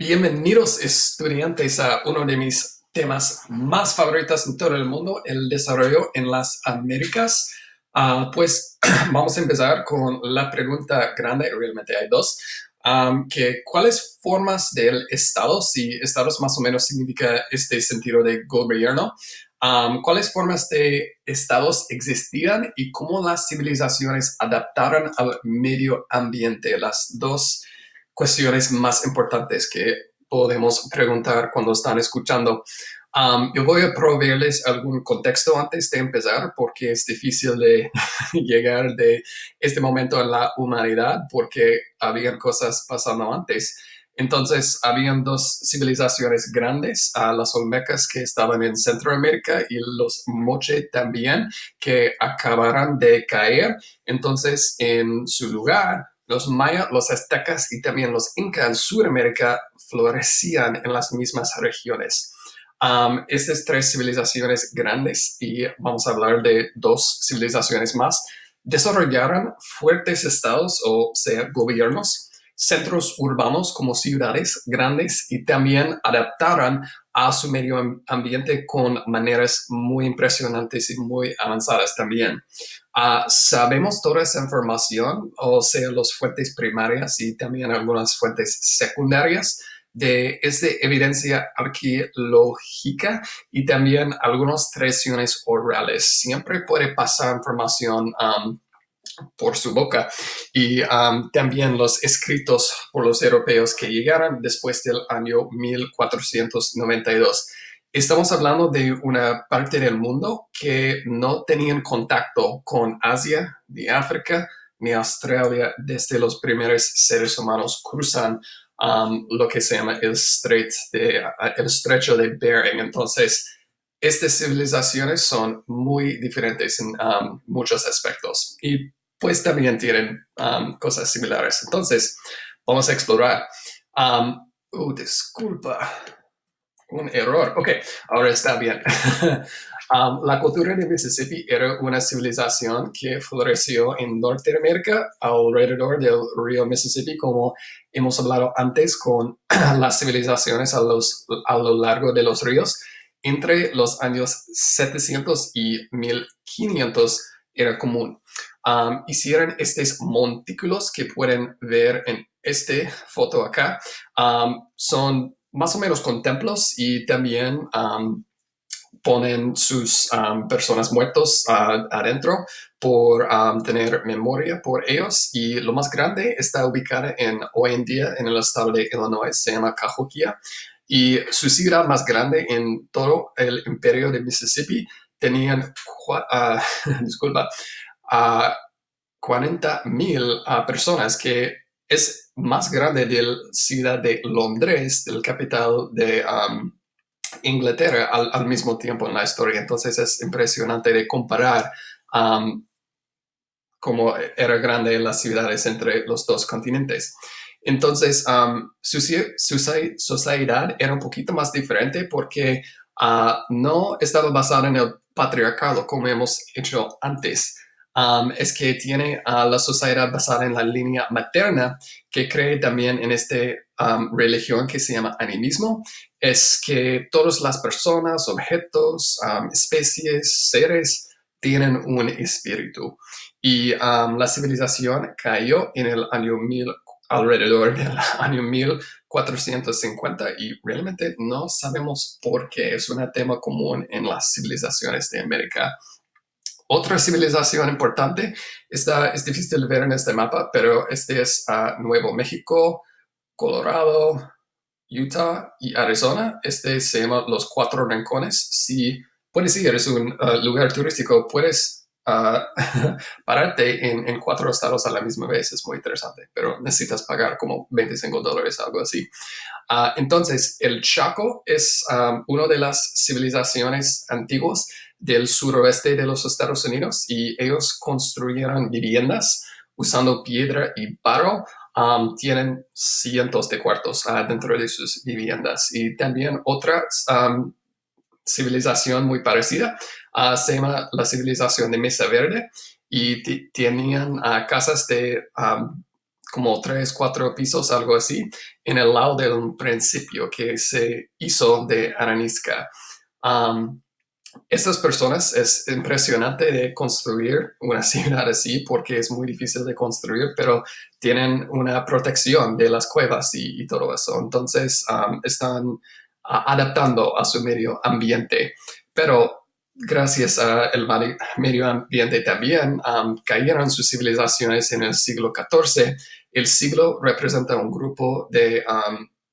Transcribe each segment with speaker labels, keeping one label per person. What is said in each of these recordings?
Speaker 1: Bienvenidos estudiantes a uno de mis temas más favoritos en todo el mundo, el desarrollo en las Américas. Pues vamos a empezar con la pregunta grande, realmente hay dos, que ¿cuáles formas del Estado, si estados más o menos significa este sentido de gobierno, cuáles formas de estados existían y cómo las civilizaciones adaptaron al medio ambiente? Las dos cuestiones más importantes que podemos preguntar cuando están escuchando. Yo voy a proveerles algún contexto antes de empezar porque es difícil de llegar de este momento en la humanidad porque habían cosas pasando antes. Entonces, habían dos civilizaciones grandes, las Olmecas que estaban en Centroamérica y los Moche también, que acabaron de caer. Entonces, en su lugar, los mayas, los aztecas y también los incas en Sudamérica florecían en las mismas regiones. Estas tres civilizaciones grandes, y vamos a hablar de dos civilizaciones más, desarrollaron fuertes estados, o sea, gobiernos, centros urbanos como ciudades grandes y también adaptaron a su medio ambiente con maneras muy impresionantes y muy avanzadas también. Sabemos toda esa información, o sea, las fuentes primarias y también algunas fuentes secundarias es de evidencia arqueológica y también algunas tradiciones orales. Siempre puede pasar información por su boca y también los escritos por los europeos que llegaron después del año 1492. Estamos hablando de una parte del mundo que no tenían contacto con Asia, ni África, ni Australia desde los primeros seres humanos cruzan lo que se llama el estrecho de Bering. Entonces, estas civilizaciones son muy diferentes en muchos aspectos y pues también tienen cosas similares. Entonces, vamos a explorar. Disculpa, un error. Ok, ahora está bien. La cultura de Mississippi era una civilización que floreció en Norteamérica alrededor del río Mississippi, como hemos hablado antes con las civilizaciones a lo largo de los ríos. Entre los años 700 y 1500 era común. Hicieron estos montículos que pueden ver en esta foto acá. Son más o menos con templos y también ponen sus personas muertos adentro por tener memoria por ellos. Y lo más grande está ubicada hoy en día en el estado de Illinois, se llama Cahokia. Y su ciudad más grande en todo el imperio de Mississippi tenían, disculpa, uh, 40,000 personas, que es más grande de la ciudad de Londres, del capital de Inglaterra, al mismo tiempo en la historia. Entonces es impresionante de comparar cómo era grande las ciudades entre los dos continentes. Entonces, su sociedad era un poquito más diferente porque no estaba basada en el patriarcado como hemos hecho antes. Es que tiene la sociedad basada en la línea materna, que cree también en esta religión que se llama animismo. Es que todas las personas, objetos, especies, seres tienen un espíritu. Y la civilización cayó en el año 1000, alrededor del año 1450, y realmente no sabemos por qué. Es un tema común en las civilizaciones de América. Otra civilización importante es difícil de ver en este mapa, pero este es Nuevo México, Colorado, Utah y Arizona. Este se llama Los Cuatro Rincones. Si puedes ir, es un lugar turístico, puedes pararte en cuatro estados a la misma vez. Es muy interesante, pero necesitas pagar como $25, algo así. Entonces, el Chaco es una de las civilizaciones antiguas del suroeste de los Estados Unidos, y ellos construyeron viviendas usando piedra y barro. Tienen cientos de cuartos dentro de sus viviendas. Y también otra civilización muy parecida se llama la civilización de Mesa Verde, y tenían casas de como 3, 4 pisos, algo así, en el lado del principio que se hizo de arenisca. Um, Estas personas es impresionante de construir una ciudad así porque es muy difícil de construir, pero tienen una protección de las cuevas y todo eso. Entonces están adaptando a su medio ambiente. Pero gracias al medio ambiente también cayeron sus civilizaciones en el siglo XIV. El siglo representa un grupo de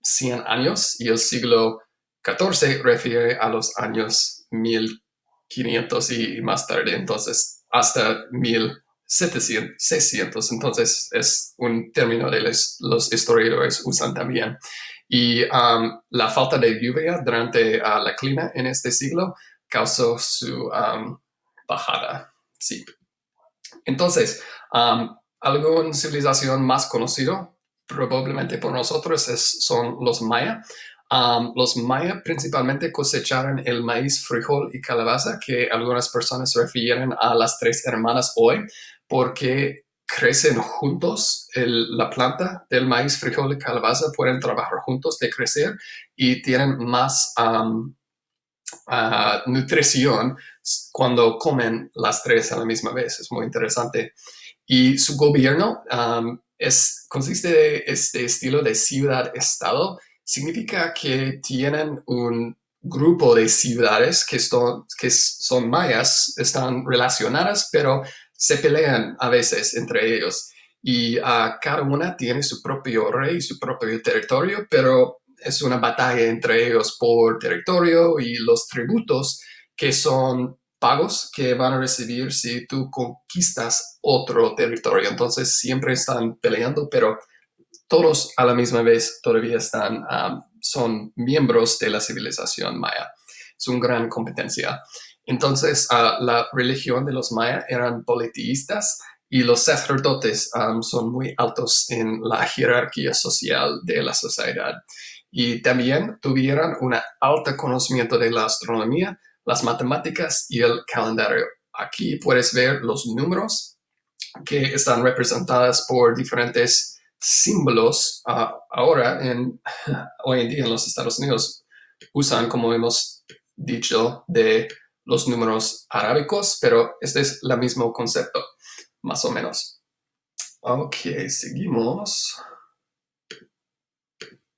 Speaker 1: 100 años y el siglo XIV refiere a los años 1500 y más tarde, entonces hasta 1700, entonces es un término que los historiadores usan también. Y la falta de lluvia durante la clima en este siglo causó su bajada. Sí. Entonces, alguna civilización más conocido probablemente por nosotros son los maya. Los maya principalmente cosecharon el maíz, frijol y calabaza, que algunas personas refieren a las 3 hermanas hoy, porque crecen juntos. La planta del maíz, frijol y calabaza pueden trabajar juntos de crecer y tienen más nutrición cuando comen las 3 a la misma vez. Es muy interesante. Y su gobierno consiste de este estilo de ciudad-estado. Significa que tienen un grupo de ciudades que son mayas, están relacionadas, pero se pelean a veces entre ellos. Y cada una tiene su propio rey, su propio territorio, pero es una batalla entre ellos por territorio y los tributos que son pagos que van a recibir si tú conquistas otro territorio. Entonces siempre están peleando, pero todos a la misma vez todavía son miembros de la civilización maya. Es una gran competencia. Entonces la religión de los maya eran politeístas y los sacerdotes son muy altos en la jerarquía social de la sociedad. Y también tuvieron un alto conocimiento de la astronomía, las matemáticas y el calendario. Aquí puedes ver los números que están representadas por diferentes símbolos. Ahora, hoy en día en los Estados Unidos, usan, como hemos dicho, de los números arábicos, pero este es el mismo concepto, más o menos. Ok, seguimos.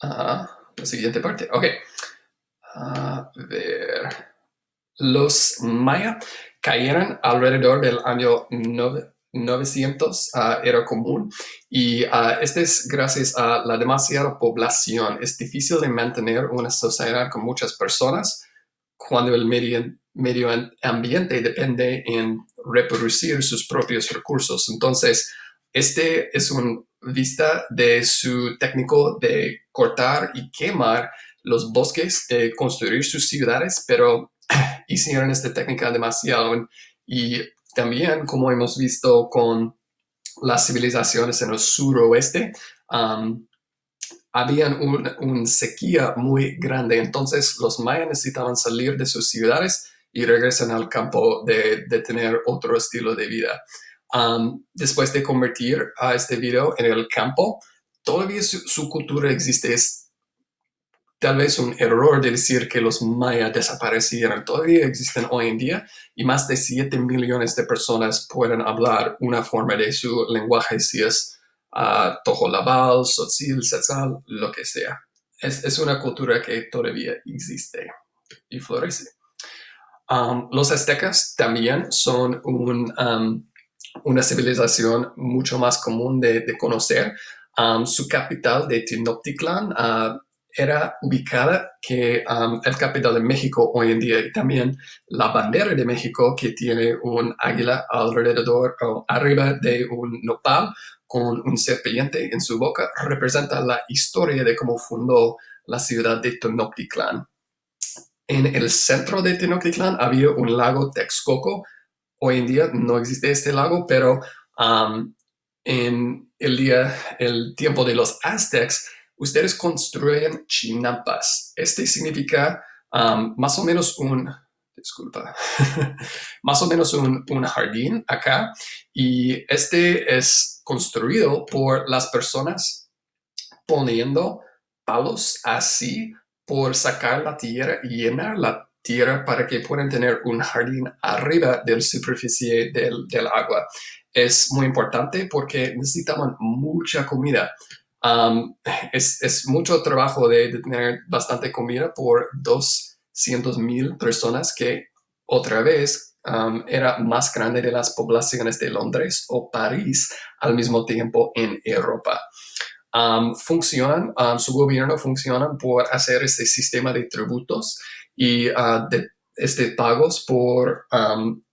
Speaker 1: La siguiente parte. Ok. A ver. Los maya cayeron alrededor del año 900, era común, y este es gracias a la demasiada población. Es difícil de mantener una sociedad con muchas personas cuando el medio ambiente depende en reproducir sus propios recursos. Entonces, este es una vista de su técnico de cortar y quemar los bosques, de construir sus ciudades, pero hicieron esta técnica demasiado. Y también, como hemos visto con las civilizaciones en el suroeste, habían una sequía muy grande. Entonces los mayas necesitaban salir de sus ciudades y regresan al campo de tener otro estilo de vida. Después de convertir a este video en el campo, todavía su cultura existe. Es tal vez un error de decir que los mayas desaparecieron. Todavía existen hoy en día y más de 7 millones de personas pueden hablar una forma de su lenguaje, si es tojolabal, tzotzil, tzetzal, lo que sea. Es una cultura que todavía existe y florece. Los aztecas también son una civilización mucho más común de conocer. Su capital de Tenochtitlan era ubicada que el capital de México hoy en día, y también la bandera de México, que tiene un águila alrededor o arriba de un nopal con un serpiente en su boca, representa la historia de cómo fundó la ciudad de Tenochtitlan. En el centro de Tenochtitlan había un lago Texcoco. Hoy en día no existe este lago, pero en el tiempo de los aztecs, ustedes construyen chinampas. Este significa más o menos más o menos un jardín acá. Y este es construido por las personas poniendo palos así por sacar la tierra y llenar la tierra para que puedan tener un jardín arriba de la superficie del agua. Es muy importante porque necesitaban mucha comida. Um, es mucho trabajo de tener bastante comida por 200,000 personas que otra vez era más grande de las poblaciones de Londres o París al mismo tiempo en Europa. Su gobierno funciona por hacer este sistema de tributos y de pagos por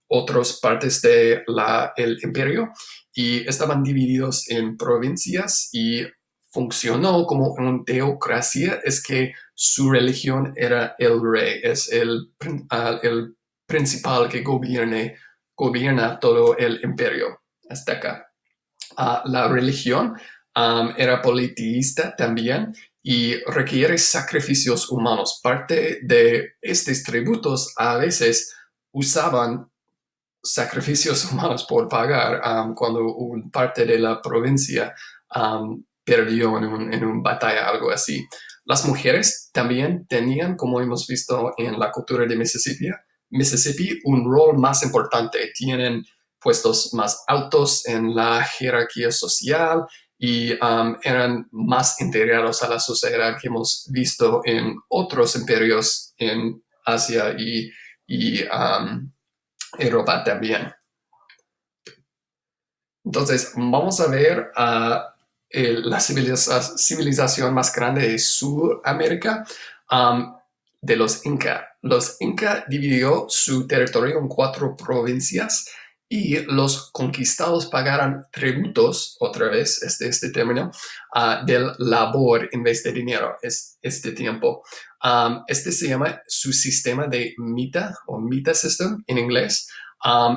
Speaker 1: otras partes del imperio, y estaban divididos en provincias y funcionó como una teocracia. Es que su religión era el rey, es el principal que gobierna todo el imperio azteca. La religión era politeísta también y requiere sacrificios humanos. Parte de estos tributos a veces usaban sacrificios humanos por pagar cuando parte de la provincia perdió en una batalla, algo así. Las mujeres también tenían, como hemos visto en la cultura de Mississippi, un rol más importante. Tienen puestos más altos en la jerarquía social y eran más integrados a la sociedad que hemos visto en otros imperios en Asia y Europa también. Entonces, vamos a ver la civilización más grande de Sudamérica, de los Inca. Los Inca dividió su territorio en 4 provincias y los conquistados pagaron tributos, otra vez este término, del labor en vez de dinero este tiempo. Este se llama su sistema de mita o mita system en inglés.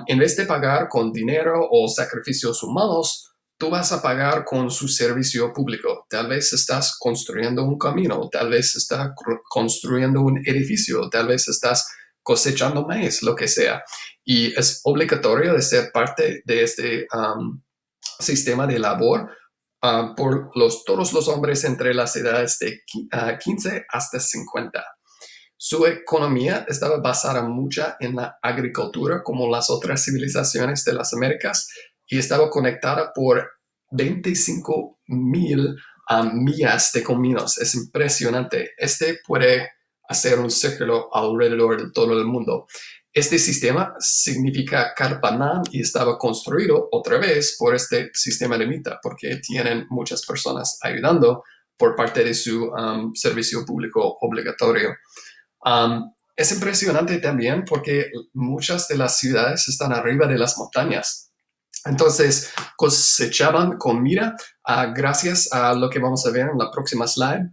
Speaker 1: En vez de pagar con dinero o sacrificios humanos, tú vas a pagar con su servicio público. Tal vez estás construyendo un camino, tal vez estás construyendo un edificio, tal vez estás cosechando maíz, lo que sea. Y es obligatorio de ser parte de este sistema de labor por todos los hombres entre las edades de 15 hasta 50. Su economía estaba basada mucho en la agricultura, como las otras civilizaciones de las Américas, y estaba conectada por 25,000 millas de caminos. Es impresionante. Este puede hacer un círculo alrededor de todo el mundo. Este sistema significa Carpanán y estaba construido otra vez por este sistema de mita, porque tienen muchas personas ayudando por parte de su servicio público obligatorio. Es impresionante también porque muchas de las ciudades están arriba de las montañas. Entonces cosechaban comida gracias a lo que vamos a ver en la próxima slide,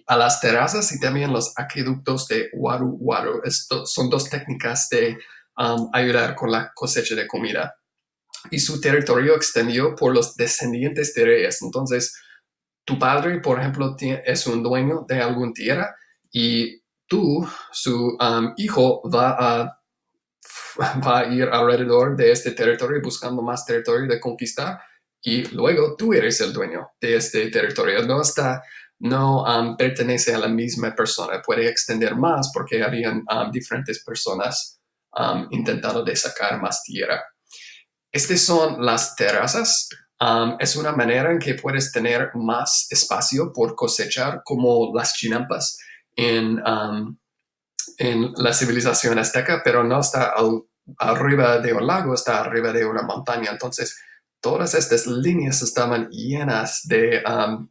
Speaker 1: a las terrazas y también los acueductos de Waru Waru. Son 2 técnicas de ayudar con la cosecha de comida. Y su territorio extendió por los descendientes de reyes. Entonces, tu padre, por ejemplo, es un dueño de alguna tierra y tú, su hijo, va a ir alrededor de este territorio buscando más territorio de conquistar, y luego tú eres el dueño de este territorio. No pertenece a la misma persona, puede extender más porque habían diferentes personas intentando de sacar más tierra. Estas son las terrazas. Es una manera en que puedes tener más espacio por cosechar, como las chinampas en la civilización azteca, pero no está arriba de un lago, está arriba de una montaña. Entonces, todas estas líneas estaban llenas de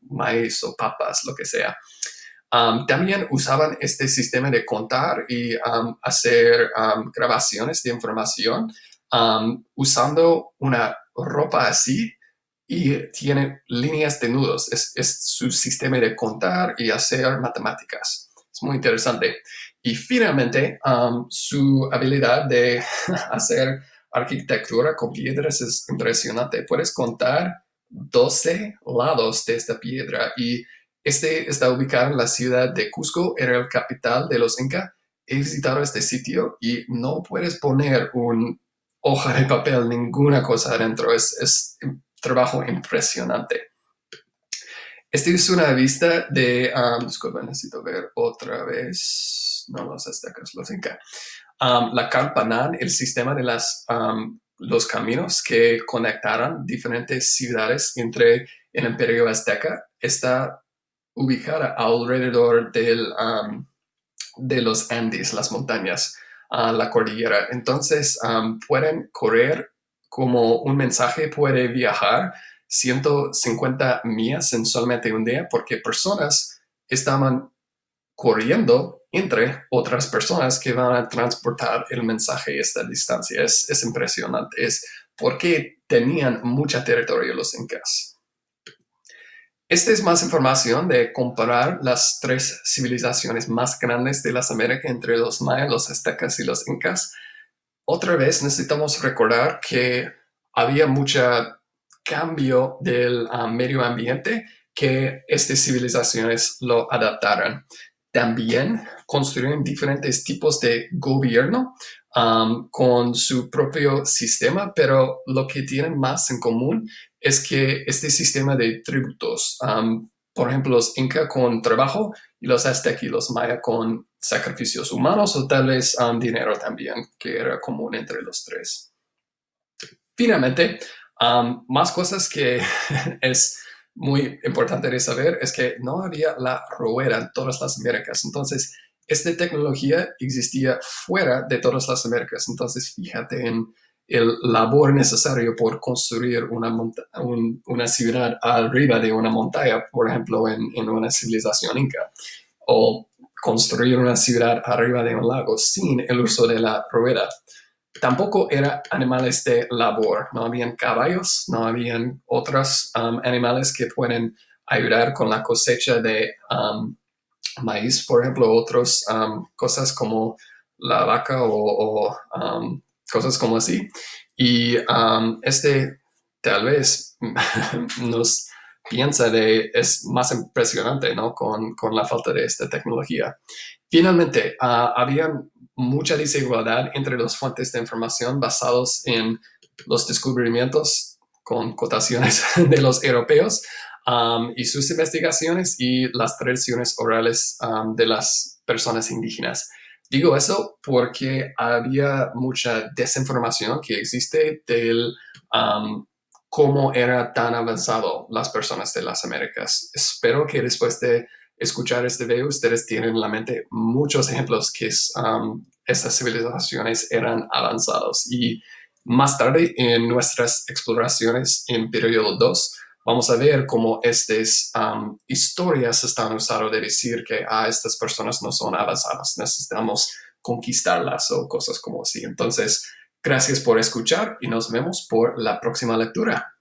Speaker 1: maíz o papas, lo que sea. También usaban este sistema de contar y hacer grabaciones de información usando una ropa así, y tiene líneas de nudos. Es su sistema de contar y hacer matemáticas. Es muy interesante. Y finalmente, su habilidad de hacer arquitectura con piedras es impresionante. Puedes contar 12 lados de esta piedra, y este está ubicado en la ciudad de Cusco, era el capital de los Incas. He visitado este sitio y no puedes poner una hoja de papel, ninguna cosa adentro. Es trabajo impresionante. Esta es una vista de, disculpa, necesito ver otra vez, no los aztecas, los incas. La Calpanan, el sistema de los caminos que conectaron diferentes ciudades entre el Imperio Azteca, está ubicada alrededor de los Andes, las montañas, la cordillera. Entonces, pueden correr como un mensaje, puede viajar 150 millas en solamente un día, porque personas estaban corriendo entre otras personas que van a transportar el mensaje a esta distancia. Es impresionante. Es porque tenían mucho territorio los incas. Esta es más información de comparar las tres civilizaciones más grandes de las Américas entre los mayas, los aztecas y los incas. Otra vez necesitamos recordar que había mucho cambio del medio ambiente que estas civilizaciones lo adaptaron. También construyen diferentes tipos de gobierno con su propio sistema, pero lo que tienen más en común es que este sistema de tributos, por ejemplo, los incas con trabajo y los aztecas y los mayas con sacrificios humanos o tal vez dinero también, que era común entre los tres. Finalmente, más cosas que es muy importante de saber es que no había la rueda en todas las Américas. Entonces, esta tecnología existía fuera de todas las Américas. Entonces, fíjate en el labor necesario por construir una ciudad arriba de una montaña, por ejemplo, en una civilización inca, o construir una ciudad arriba de un lago sin el uso de la rueda. Tampoco eran animales de labor, no habían caballos, no habían otros animales que pueden ayudar con la cosecha de maíz, por ejemplo, otras cosas como la vaca o cosas como así. Y tal vez nos piensa es más impresionante, ¿no? Con la falta de esta tecnología. Finalmente, había mucha desigualdad entre las fuentes de información basados en los descubrimientos con cotaciones de los europeos y sus investigaciones y las tradiciones orales de las personas indígenas. Digo eso porque había mucha desinformación que existe del cómo era tan avanzado las personas de las Américas. Espero que después de escuchar este video ustedes tienen en la mente muchos ejemplos que estas civilizaciones eran avanzados. Y más tarde en nuestras exploraciones en periodo 2 vamos a ver cómo estas historias están usando de decir que estas personas no son avanzadas, necesitamos conquistarlas o cosas como así. Entonces, gracias por escuchar y nos vemos por la próxima lectura.